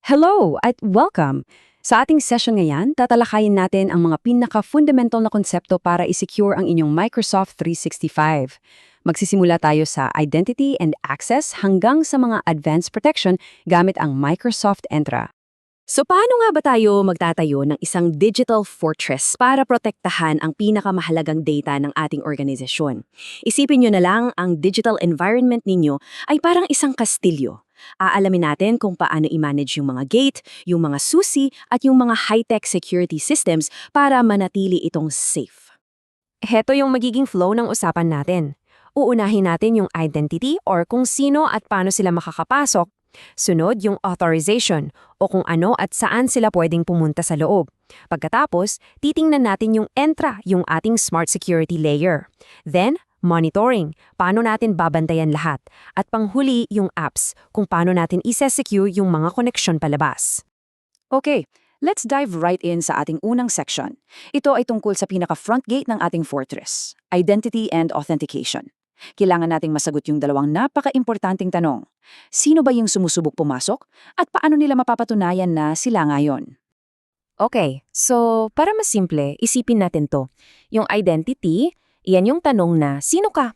Hello at welcome! Sa ating session ngayon, tatalakayin natin ang mga pinaka-fundamental na konsepto para i-secure ang inyong Microsoft 365. Magsisimula tayo sa identity and access hanggang sa mga advanced protection gamit ang Microsoft Entra. So paano nga ba tayo magtatayo ng isang digital fortress para protektahan ang pinakamahalagang data ng ating organisasyon? Isipin nyo na lang ang digital environment ninyo ay parang isang kastilyo. Aalamin natin kung paano i-manage yung mga gate, yung mga susi, at yung mga high-tech security systems para manatili itong safe. Heto yung magiging flow ng usapan natin. Uunahin natin yung identity or kung sino at paano sila makakapasok. Sunod yung authorization o kung ano at saan sila pwedeng pumunta sa loob. Pagkatapos, titingnan natin yung Entra, yung ating smart security layer. Then, monitoring, paano natin babantayan lahat. At panghuli yung apps, kung paano natin isa-secure yung mga koneksyon palabas. Okay, let's dive right in sa ating unang section. Ito ay tungkol sa pinaka-front gate ng ating fortress, identity and authentication. Kailangan nating masagot yung dalawang napaka-importanting tanong. Sino ba yung sumusubok pumasok? At paano nila mapapatunayan na sila ngayon? Okay, so para mas simple, isipin natin to. Yung identity, iyan yung tanong na, sino ka?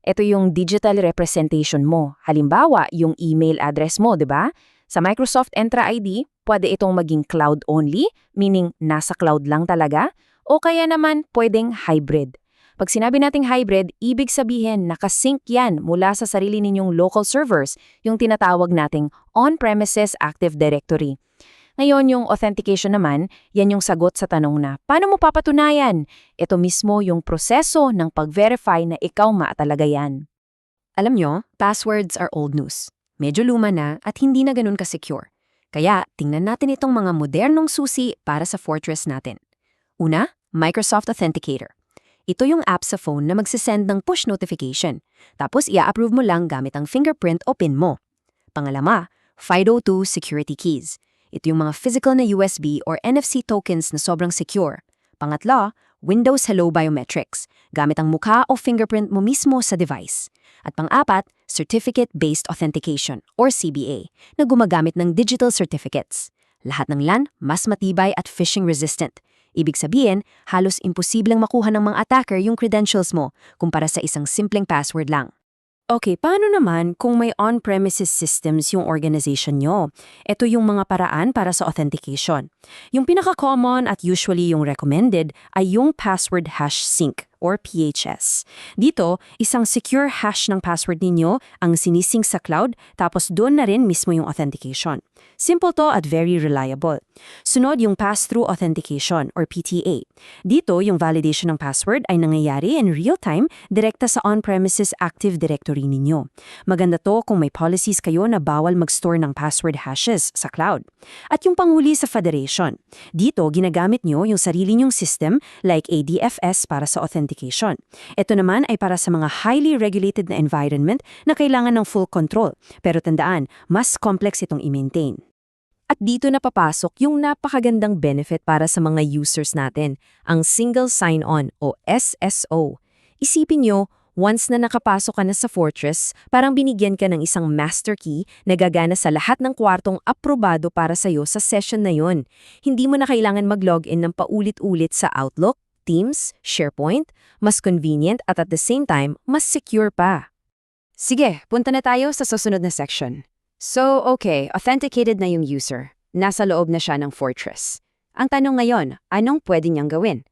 Ito yung digital representation mo. Halimbawa, yung email address mo, di ba? Sa Microsoft Entra ID, pwede itong maging cloud-only, meaning nasa cloud lang talaga, o kaya naman pwedeng hybrid. Pag sinabi nating hybrid, ibig sabihin nakasync yan mula sa sarili ninyong local servers, yung tinatawag nating on-premises Active Directory. Ngayon, yung authentication naman, yan yung sagot sa tanong na, paano mo papatunayan? Ito mismo yung proseso ng pag-verify na ikaw talaga yan. Alam nyo, passwords are old news. Medyo luma na at hindi na ganun ka-secure. Kaya, tingnan natin itong mga modernong susi para sa fortress natin. Una, Microsoft Authenticator. Ito yung app sa phone na magsisend ng push notification. Tapos, i-approve mo lang gamit ang fingerprint o PIN mo. Pangalawa, FIDO2 Security Keys. Ito yung mga physical na USB or NFC tokens na sobrang secure. Pangatlo, Windows Hello Biometrics, gamit ang mukha o fingerprint mo mismo sa device. At pang-apat, Certificate-Based Authentication or CBA, na gumagamit ng digital certificates. Lahat ng LAN, mas matibay at phishing-resistant. Ibig sabihin, halos imposibleng makuha ng mga attacker yung credentials mo kumpara sa isang simpleng password lang. Okay, paano naman kung may on-premises systems yung organization nyo? Ito yung mga paraan para sa authentication. Yung pinaka-common at usually yung recommended ay yung password hash sync or PHS. Dito, isang secure hash ng password ninyo ang sinisync sa cloud tapos doon na rin mismo yung authentication. Simple to at very reliable. Sunod yung pass-through authentication or PTA. Dito, yung validation ng password ay nangyayari in real time direkta sa on-premises Active Directory ninyo. Maganda to kung may policies kayo na bawal mag-store ng password hashes sa cloud. At yung panghuli sa federation. Dito, ginagamit nyo yung sarili nyong system like ADFS para sa authentication. Ito naman ay para sa mga highly regulated na environment na kailangan ng full control. Pero tandaan, mas complex itong i-maintain. At dito na papasok yung napakagandang benefit para sa mga users natin, ang Single Sign-On o SSO. Isipin nyo, once na nakapasok ka na sa Fortress, parang binigyan ka ng isang master key na gagana sa lahat ng kwartong aprobado para sa'yo sa session na yon. Hindi mo na kailangan mag-login ng paulit-ulit sa Outlook, Teams, SharePoint, mas convenient at the same time, mas secure pa. Sige, punta na tayo sa susunod na section. So, okay, authenticated na yung user. Nasa loob na siya ng Fortress. Ang tanong ngayon, anong pwede niyang gawin?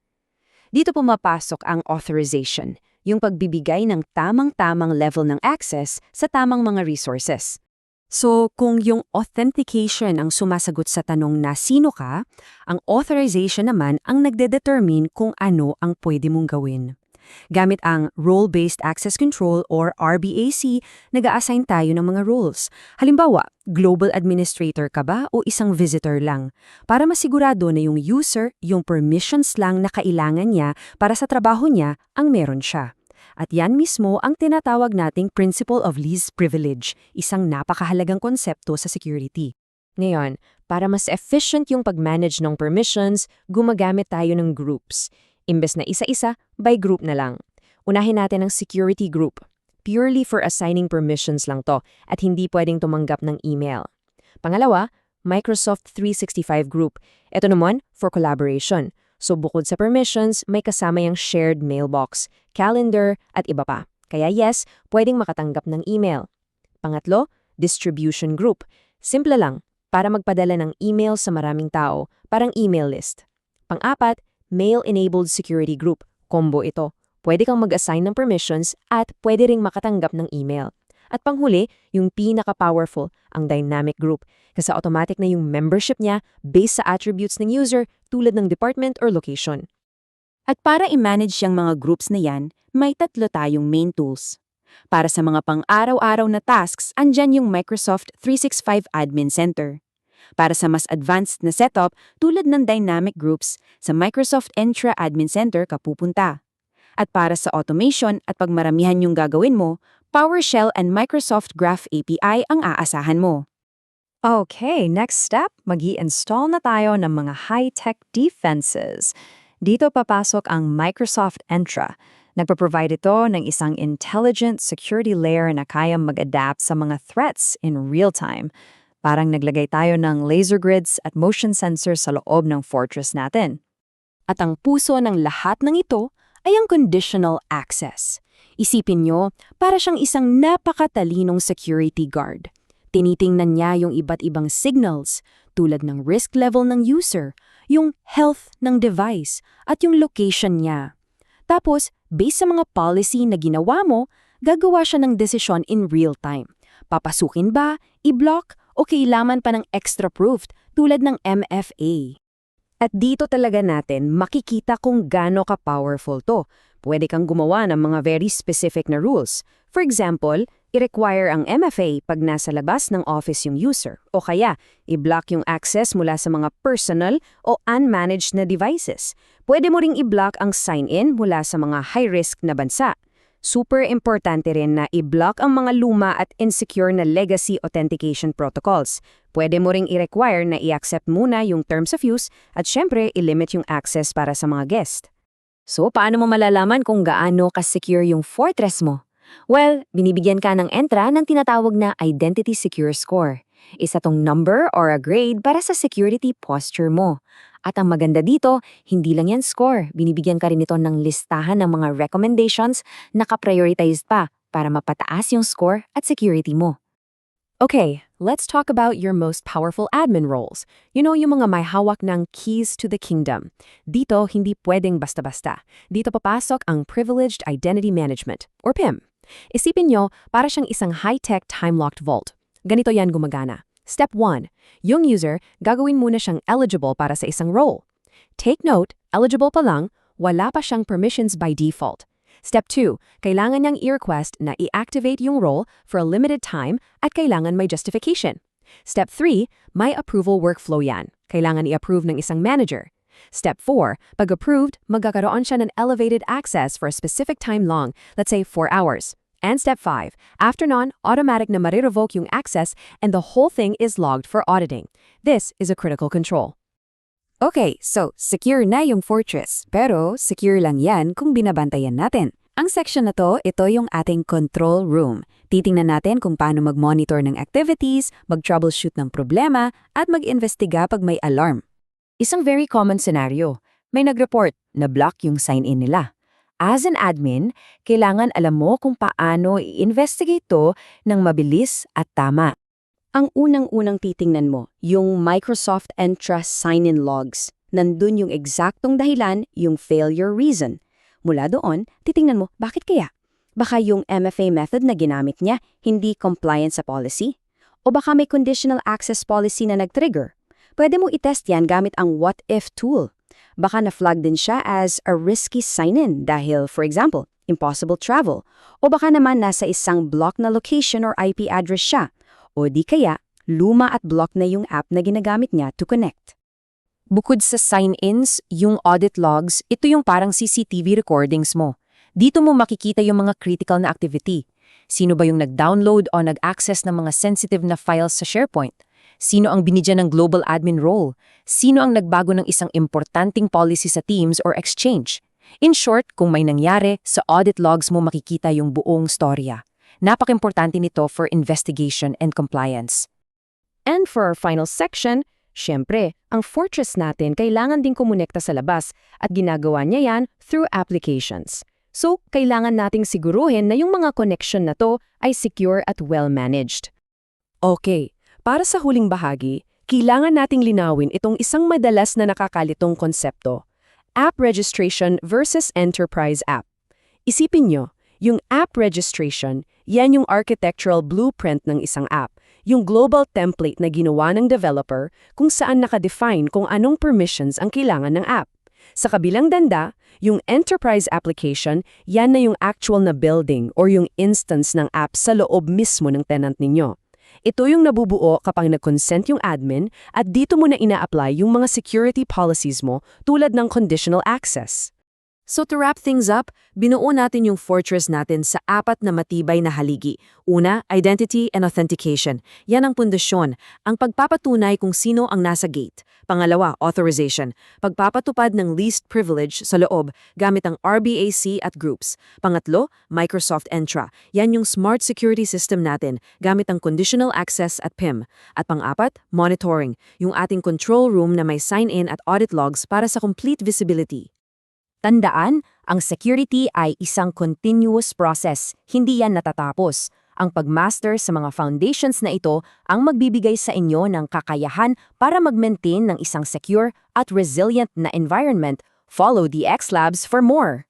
Dito pumapasok ang authorization, yung pagbibigay ng tamang-tamang level ng access sa tamang mga resources. So, kung yung authentication ang sumasagot sa tanong na sino ka, ang authorization naman ang nagde-determine kung ano ang pwede mong gawin. Gamit ang Role-Based Access Control or RBAC, nag-a-assign tayo ng mga roles. Halimbawa, global administrator ka ba o isang visitor lang? Para masigurado na yung user, yung permissions lang na kailangan niya para sa trabaho niya, ang meron siya. At yan mismo ang tinatawag nating Principle of Least Privilege, isang napakahalagang konsepto sa security. Ngayon, para mas efficient yung pag-manage ng permissions, gumagamit tayo ng groups. Imbes na isa-isa, by group na lang. Unahin natin ang security group. Purely for assigning permissions lang to at hindi pwedeng tumanggap ng email. Pangalawa, Microsoft 365 Group. Ito naman, for collaboration. So bukod sa permissions, may kasama yung shared mailbox, calendar, at iba pa. Kaya yes, pwedeng makatanggap ng email. Pangatlo, distribution group. Simple lang, para magpadala ng email sa maraming tao, parang email list. Pang-apat, mail-enabled security group. Combo ito. Pwede kang mag-assign ng permissions at pwede ring makatanggap ng email. At panghuli, yung pinaka-powerful, ang dynamic group. Kasi automatic na yung membership niya based sa attributes ng user tulad ng department or location. At para i-manage yung mga groups na yan, may tatlo tayong main tools. Para sa mga pang-araw-araw na tasks, andyan yung Microsoft 365 Admin Center. Para sa mas advanced na setup, tulad ng dynamic groups, sa Microsoft Entra Admin Center ka pupunta. At para sa automation at pagmaramihan yung gagawin mo, PowerShell and Microsoft Graph API ang aasahan mo. Okay, next step, mag-i-install na tayo ng mga high-tech defenses. Dito papasok ang Microsoft Entra. Nagpo-provide ito ng isang intelligent security layer na kayang mag-adapt sa mga threats in real time. Parang naglagay tayo ng laser grids at motion sensors sa loob ng fortress natin. At ang puso ng lahat ng ito ay ang conditional access. Isipin nyo, para siyang isang napakatalinong security guard. Tinitingnan niya yung iba't ibang signals tulad ng risk level ng user, yung health ng device, at yung location niya. Tapos, based sa mga policy na ginawa mo, gagawa siya ng desisyon in real time. Papasukin ba, i-block, o kailangan pa ng extra proof tulad ng MFA? At dito talaga natin makikita kung gaano ka-powerful to. Pwede kang gumawa ng mga very specific na rules. For example, i-require ang MFA pag nasa labas ng office yung user. O kaya, i-block yung access mula sa mga personal o unmanaged na devices. Pwede mo ring i-block ang sign-in mula sa mga high-risk na bansa. Super importante rin na i-block ang mga luma at insecure na legacy authentication protocols. Pwede mo ring i-require na i-accept muna yung terms of use at syempre i-limit yung access para sa mga guest. So, paano mo malalaman kung gaano ka-secure yung fortress mo? Well, binibigyan ka ng Entra ng tinatawag na Identity Secure Score. Isa tong number or a grade para sa security posture mo. At ang maganda dito, hindi lang yan score. Binibigyan ka rin ito ng listahan ng mga recommendations na ka-prioritized pa para mapataas yung score at security mo. Okay, let's talk about your most powerful admin roles. You know, yung mga may hawak ng keys to the kingdom. Dito, hindi pwedeng basta-basta. Dito papasok ang Privileged Identity Management, or PIM. Isipin nyo, para siyang isang high-tech time-locked vault. Ganito yan gumagana. Step 1. Yung user, gagawin muna siyang eligible para sa isang role. Take note, eligible pa lang, wala pa siyang permissions by default. Step 2. Kailangan niyang i-request na i-activate yung role for a limited time at kailangan may justification. Step 3. May approval workflow yan. Kailangan i-approve ng isang manager. Step 4. Pag approved, magkakaroon siya ng elevated access for a specific time long, let's say 4 hours. And step 5, after nun, automatic na marirevoke yung access and the whole thing is logged for auditing. This is a critical control. Okay, so secure na yung fortress, pero secure lang yan kung binabantayan natin. Ang section na to, ito yung ating control room. Titingnan natin kung paano mag-monitor ng activities, mag-troubleshoot ng problema, at mag-investiga pag may alarm. Isang very common scenario, may nag-report na block yung sign-in nila. As an admin, kailangan alam mo kung paano i-investigate to ng mabilis at tama. Ang unang-unang titingnan mo, yung Microsoft Entra sign-in logs. Nandun yung eksaktong dahilan, yung failure reason. Mula doon, titingnan mo, bakit kaya? Baka yung MFA method na ginamit niya hindi compliant sa policy? O baka may conditional access policy na nag-trigger? Pwede mo itest yan gamit ang what-if tool. Baka na-flag din siya as a risky sign-in dahil, for example, impossible travel. O baka naman nasa isang block na location or IP address siya. O di kaya, luma at block na yung app na ginagamit niya to connect. Bukod sa sign-ins, yung audit logs, ito yung parang CCTV recordings mo. Dito mo makikita yung mga critical na activity. Sino ba yung nag-download o nag-access ng mga sensitive na files sa SharePoint? Sino ang binigyan ng global admin role? Sino ang nagbago ng isang importanteng policy sa Teams or Exchange? In short, kung may nangyari, sa audit logs mo makikita yung buong storya. Napaka-importante nito for investigation and compliance. And for our final section, syempre, ang fortress natin kailangan din kumonekta sa labas at ginagawa niya yan through applications. So, kailangan nating siguruhin na yung mga connection na to ay secure at well-managed. Okay, para sa huling bahagi, kailangan nating linawin itong isang madalas na nakakalitong konsepto, app registration versus enterprise app. Isipin nyo, yung app registration, yan yung architectural blueprint ng isang app, yung global template na ginawa ng developer kung saan nakadefine kung anong permissions ang kailangan ng app. Sa kabilang danda, yung enterprise application, yan na yung actual na building or yung instance ng app sa loob mismo ng tenant ninyo. Ito yung nabubuo kapag nag-consent yung admin at dito mo na ina-apply yung mga security policies mo tulad ng conditional access. So to wrap things up, binuo natin yung fortress natin sa 4 na matibay na haligi. Una, identity and authentication. Yan ang pundasyon, ang pagpapatunay kung sino ang nasa gate. Pangalawa, authorization. Pagpapatupad ng least privilege sa loob gamit ang RBAC at groups. Pangatlo, Microsoft Entra. Yan yung smart security system natin gamit ang conditional access at PIM. At pang-apat, monitoring. Yung ating control room na may sign-in at audit logs para sa complete visibility. Tandaan, ang security ay isang continuous process, hindi yan natatapos. Ang pagmaster sa mga foundations na ito ang magbibigay sa inyo ng kakayahan para mag-maintain ng isang secure at resilient na environment. Follow the X Labs for more!